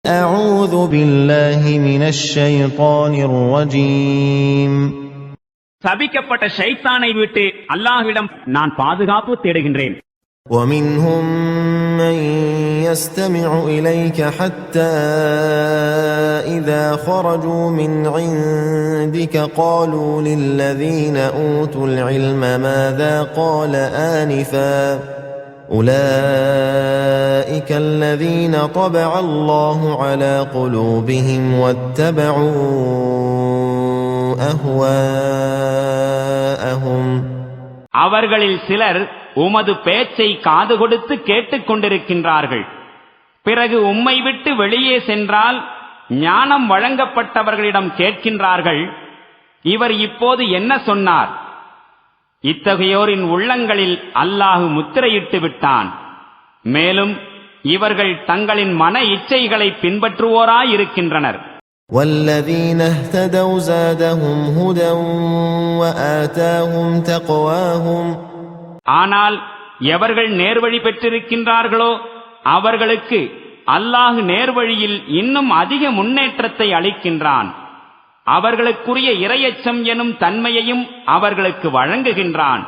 أعوذ بالله من الشيطان الرجيم சபிக்கப்பட்ட ஷைத்தானை விட்டு அல்லாஹ்விடம் நான் பாதுகாப்பு தேடுகின்றேன். ومنهم من يستمع إليك حتى إذا خرجوا من عندك قالوا للذين أوتوا العلم ماذا قال آنفا أولئك الذين طبع الله على قلوبهم واتبعوا أهواءهم. அவர்களில் சிலர் உமது பேச்சை காது கொடுத்து கேட்டுக் கொண்டிருக்கின்றார்கள். பிறகு உம்மை விட்டு வெளியே சென்றால் ஞானம் வழங்கப்பட்டவர்களிடம் கேட்கின்றார்கள், இவர் இப்போது என்ன சொன்னார்? இத்தகையோரின் உள்ளங்களில் அல்லாஹ் முத்திரையிட்டு விட்டான். மேலும் இவர்கள் தங்களின் மன இச்சைகளை பின்பற்றுவோராயிருக்கின்றனர். وَالَّذِينَ اهْتَدَوْا زَادَهُمْ هُدًى وَآتَاهُمْ تَقْوَاهُمْ. ஆனால் எவர்கள் நேர்வழி பெற்றிருக்கின்றார்களோ அவர்களுக்கு அல்லாஹ் நேர்வழியில் இன்னும் அதிக முன்னேற்றத்தை அளிக்கின்றான். அவர்களுக்குரிய இறையச்சம் எனும் தன்மையையும் அவர்களுக்கு வழங்குகின்றான்.